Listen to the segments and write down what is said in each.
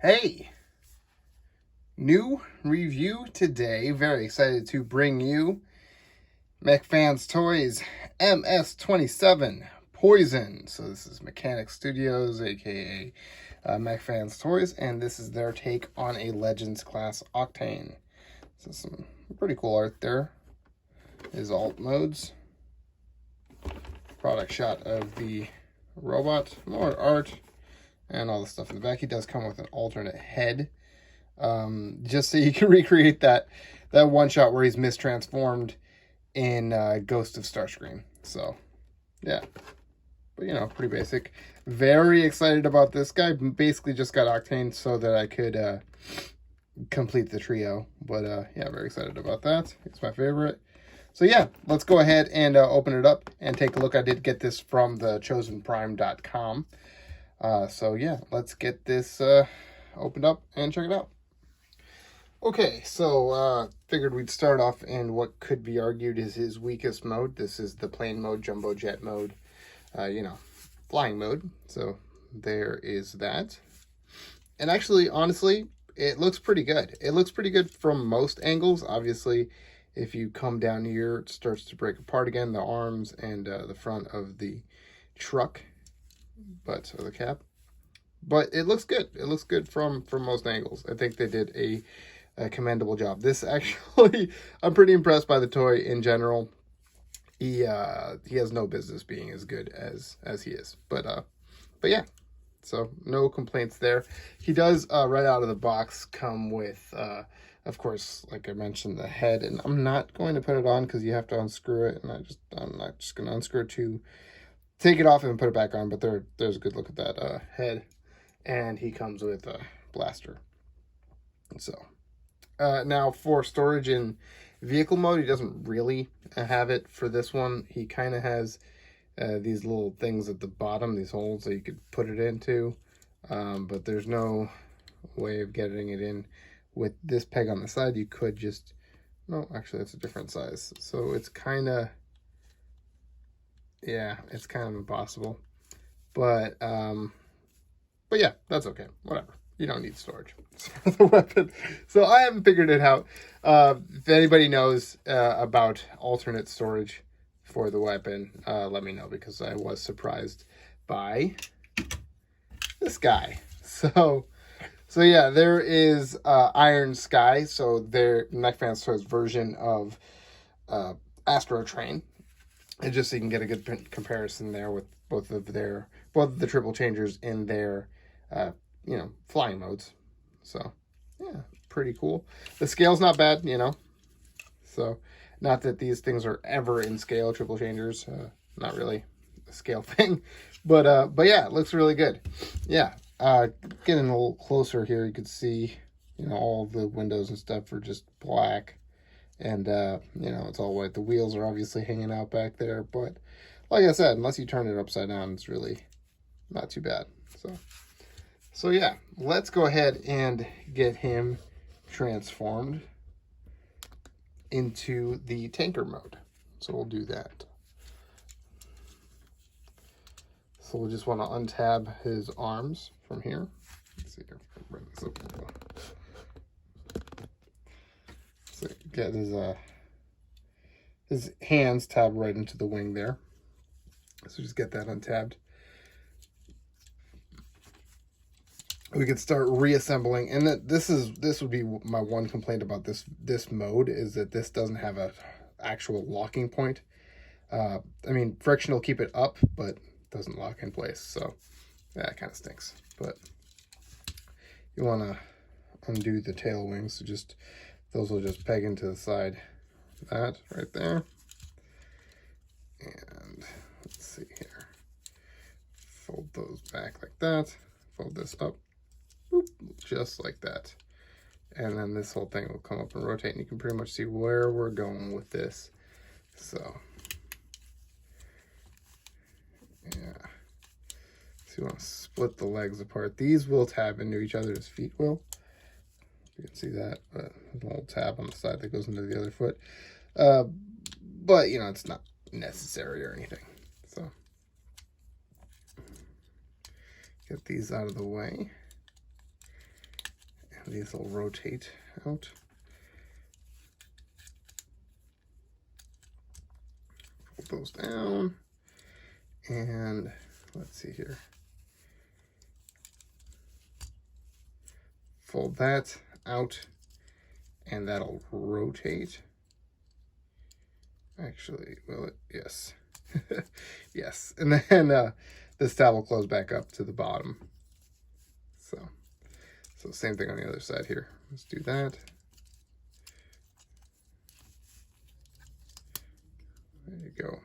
Hey, new review today. Very excited to bring you Mechfanstoys MS-27 Poison. So this is Mechanic Studios, aka Mechfanstoys, and this is their take on a Legends class Octane. So some pretty cool art there. His alt modes. Product shot of the robot. More art. And all the stuff in the back. He does come with an alternate head, just so you can recreate that one shot where he's mistransformed in Ghost of Starscream. So, yeah, but pretty basic. Very excited about this guy. Basically, just got Octane so that I could complete the trio. But yeah, very excited about that. It's my favorite. So yeah, let's go ahead and open it up and take a look. I did get this from the chosenprime.com. So yeah, let's get this opened up and check it out. Okay, so figured we'd start off in what could be argued is his weakest mode. This is the plane mode, jumbo jet mode, flying mode. So there is that. And actually, honestly, it looks pretty good. It looks pretty good from most angles. Obviously, if you come down here, it starts to break apart again, the arms and the front of the truck. But the cap, but it looks good. It looks good from most angles. I think they did a commendable job. This actually, I'm pretty impressed by the toy in general. He has no business being as good as he is, but yeah, so no complaints there. He does right out of the box come with of course, like I mentioned, the head, and I'm not going to put it on because you have to unscrew it, and I'm not just going to unscrew it to take it off and put it back on, but there's a good look at that head. And he comes with a blaster. So now for storage in vehicle mode, he doesn't really have it for this one. He kind of has these little things at the bottom, these holes that you could put it into, but there's no way of getting it in with this peg on the side. You could just, no, actually that's a different size, so it's kind of, yeah, it's kind of impossible, but yeah, that's okay, whatever. You don't need storage for the weapon. So I haven't figured it out. If anybody knows about alternate storage for the weapon, let me know, because I was surprised by this guy. So yeah, there is Iron Sky. So their Mechfanstoys version of Astro Train. And just so you can get a good comparison there with both of the triple changers in their flying modes. So yeah, pretty cool. The scale's not bad, so not that these things are ever in scale, triple changers, not really a scale thing, but yeah, it looks really good. Yeah, getting a little closer here, you could see all the windows and stuff are just black. And, it's all white. The wheels are obviously hanging out back there. But, like I said, unless you turn it upside down, it's really not too bad. So yeah, let's go ahead and get him transformed into the tanker mode. So we'll do that. So we'll just want to untab his arms from here. Let's see if I can bring this up a little. So get his hands tabbed right into the wing there. So just get that untabbed. We could start reassembling, and this would be my one complaint about this mode, is that this doesn't have a actual locking point. I mean, friction will keep it up, but doesn't lock in place. So that kind of stinks. But you want to undo the tail wings, so just those will just peg into the side. That right there. And let's see here. Fold those back like that. Fold this up. Boop, just like that. And then this whole thing will come up and rotate, and you can pretty much see where we're going with this. So yeah. So you want to split the legs apart. These will tab into each other, as feet will. You can see that, but there's a little tab on the side that goes into the other foot. But, it's not necessary or anything. So get these out of the way. these will rotate out. Fold those down. And let's see here. Fold that out, and that'll rotate. Actually, will it? Yes. Yes. And then this tab will close back up to the bottom. So same thing on the other side here. Let's do that. There you go.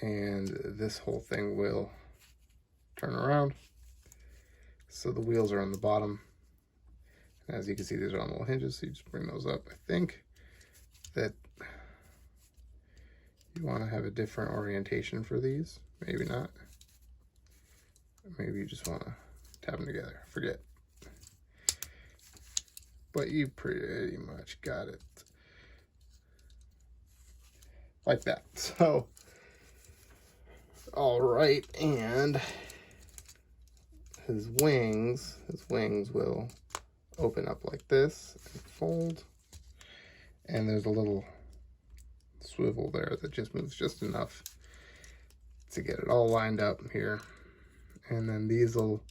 And this whole thing will turn around. So the wheels are on the bottom. As you can see, these are on little hinges, so you just bring those up. I think that you want to have a different orientation for these. Maybe not. Maybe you just want to tap them together. Forget. But you pretty much got it. Like that. So, all right, and his wings will open up like this and fold. And there's a little swivel there that just moves just enough to get it all lined up here. And then these will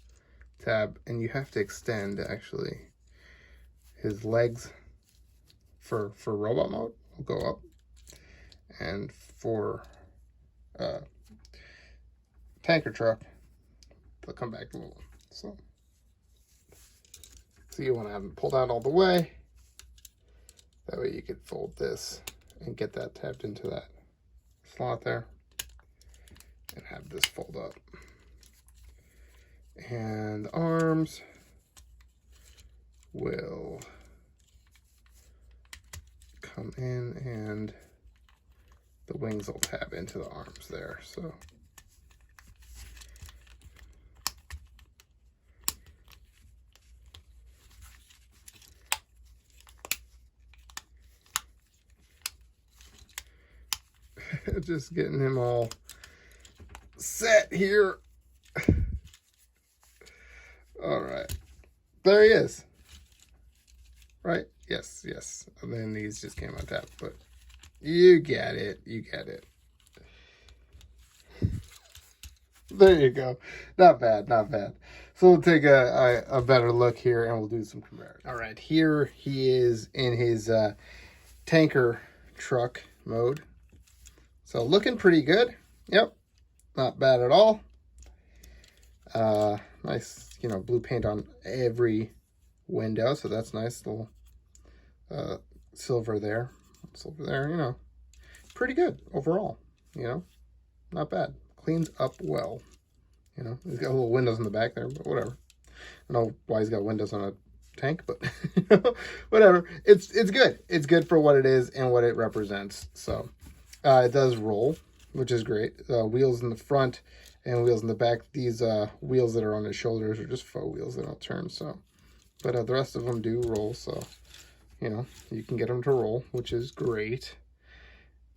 tab, and you have to extend actually. His legs for robot mode will go up, and for tanker truck, they'll come back a little. So you want to have them pulled out all the way. That way you could fold this and get that tabbed into that slot there, and have this fold up. And the arms will come in, and the wings will tab into the arms there. So just getting him all set here. All right, there he is. Right? Yes, yes. And then these just came on top, but you get it. You get it. There you go. Not bad, not bad. So we'll take a better look here, and we'll do some comparison. All right, here he is in his tanker truck mode. So looking pretty good. Yep, not bad at all. Nice, blue paint on every window, so that's nice. Little silver there, pretty good overall. Not bad. Cleans up well. He's got little windows in the back there, but whatever. I don't know why he's got windows on a tank, but whatever. It's good. It's good for what it is and what it represents. So it does roll, which is great. Wheels in the front and wheels in the back. These wheels that are on his shoulders are just faux wheels. They don't turn. So, but the rest of them do roll. So, you can get them to roll, which is great.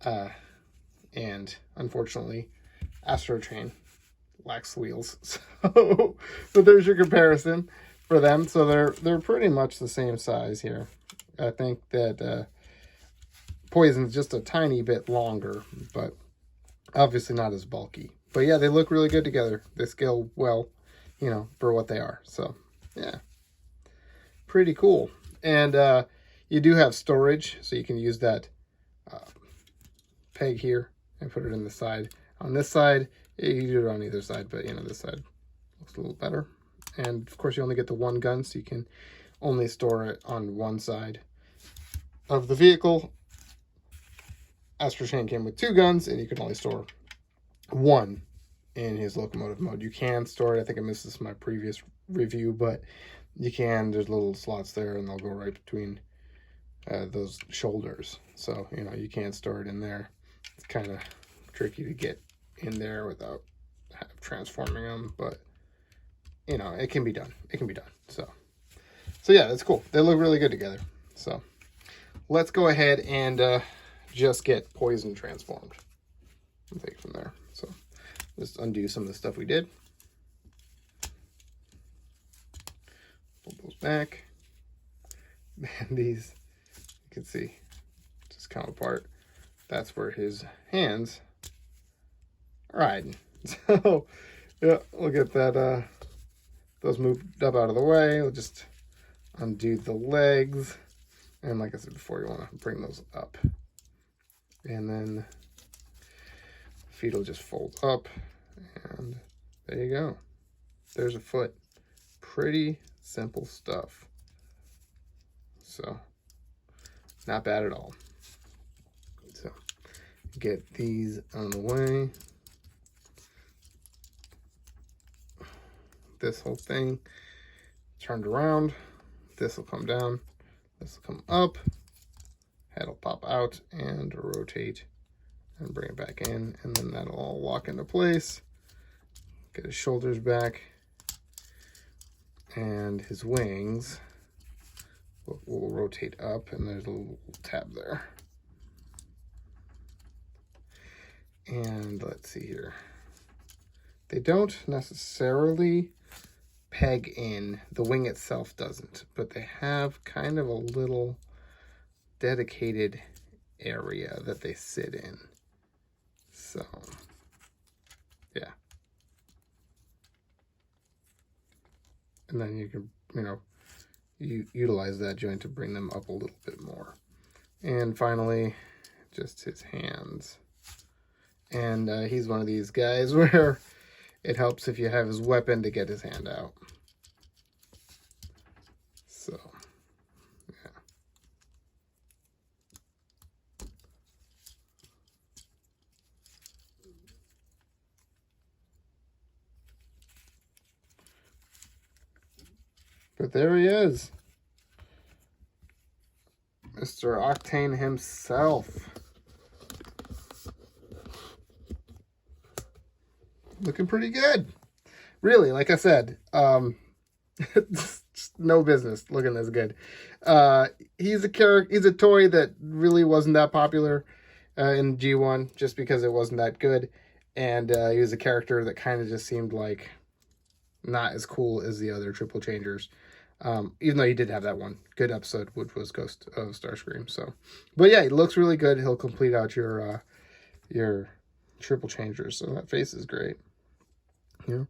And unfortunately, Astrotrain lacks wheels. So, but there's your comparison for them. So they're pretty much the same size here. I think that Poison's just a tiny bit longer, but obviously not as bulky. But yeah, they look really good together. They scale well, for what they are. So yeah, pretty cool. And you do have storage, so you can use that peg here and put it in the side. On this side, you can do it on either side, but this side looks a little better. And of course, you only get the one gun, so you can only store it on one side of the vehicle. Astrotrain came with 2 guns, and you can only store 1 in his locomotive mode. You can store it. I think I missed this in my previous review, but you can. There's little slots there, and they'll go right between those shoulders. So, you can't store it in there. It's kind of tricky to get in there without transforming them, but, it can be done. It can be done. So yeah, that's cool. They look really good together. So let's go ahead and just get Poison transformed and take it from there. So just undo some of the stuff we did. Pull those neck. And these, you can see, just come apart. That's where his hands are hiding. So, yeah, look at that. Those moved up out of the way. We'll just undo the legs. And like I said before, you want to bring those up. And then feet will just fold up. And there you go. There's a foot. Pretty simple stuff. So, not bad at all. So, get these on the way. This whole thing turned around. This will come down. This will come up. Head will pop out and rotate and bring it back in. And then that'll all lock into place. Get his shoulders back. And his wings will rotate up. And there's a little tab there. And let's see here. They don't necessarily peg in. The wing itself doesn't, but they have kind of a little dedicated area that they sit in. So, yeah. And then you can, you utilize that joint to bring them up a little bit more. And finally, just his hands. And he's one of these guys where it helps if you have his weapon to get his hand out. So, yeah. But there he is. Mr. Octane himself. Looking pretty good. Really, like I said, just no business looking this good. He's a toy that really wasn't that popular in G1 just because it wasn't that good. And he was a character that kind of just seemed like not as cool as the other triple changers. Even though he did have that one good episode, which was Ghost of Starscream. So, but yeah, he looks really good. He'll complete out your triple changers. So that face is great. Yeah,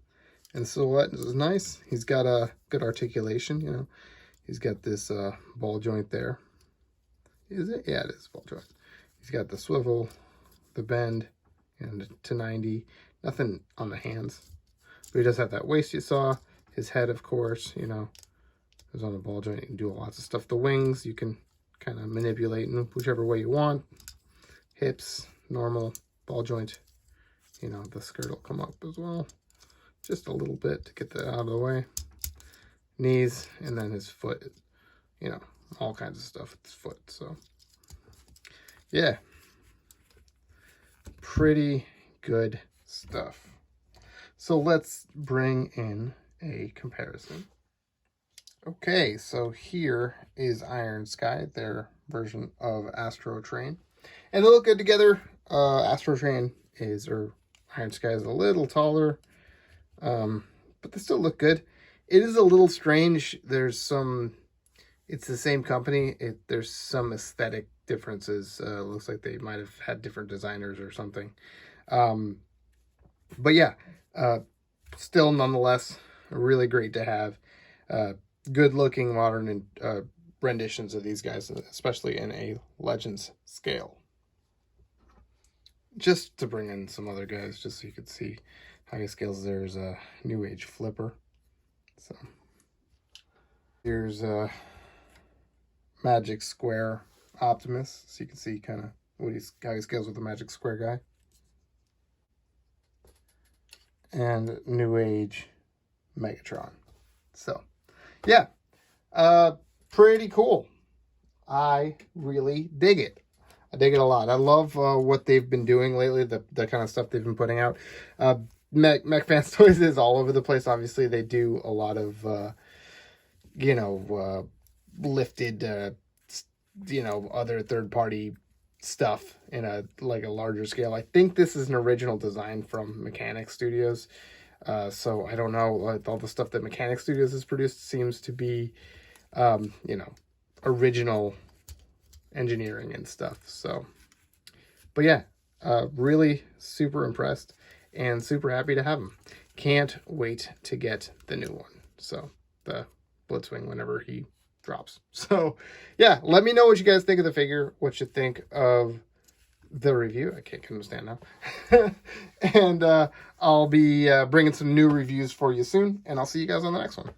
and silhouette is nice. He's got a good articulation. He's got this ball joint there. Is it? Yeah, it is ball joint. He's got the swivel, the bend, and to 90. Nothing on the hands, but he does have that waist you saw. His head, of course, is on the ball joint. You can do lots of stuff. The wings you can kind of manipulate in whichever way you want. Hips, normal, ball joint. The skirt will come up as well. Just a little bit to get that out of the way. Knees, and then his foot, all kinds of stuff with his foot. So, yeah. Pretty good stuff. So let's bring in a comparison. Okay, so here is Iron Sky, their version of Astro Train. And they look good together. Astro Train or Iron Sky is a little taller. But they still look good. It is a little strange. It's the same company. There's some aesthetic differences. Looks like they might have had different designers or something. But yeah, still nonetheless, really great to have. Good looking modern renditions of these guys, especially in a Legends scale. Just to bring in some other guys, just so you could see how he scales. There's a New Age Flipper. So here's a Magic Square Optimus, so you can see kind of how he scales with the Magic Square guy. And New Age Megatron. So yeah, pretty cool. I really dig it. I dig it a lot. I love what they've been doing lately, the kind of stuff they've been putting out. Mechfanstoys is all over the place. Obviously, they do a lot of, lifted, other third-party stuff in a larger scale. I think this is an original design from Mechanic Studios. So I don't know. All the stuff that Mechanic Studios has produced seems to be you know, original engineering and stuff. So, but yeah, really super impressed and super happy to have him. Can't wait to get the new one. So the Blitzwing whenever he drops. So yeah, let me know what you guys think of the figure, what you think of the review. I can't understand now. And I'll be bringing some new reviews for you soon, and I'll see you guys on the next one.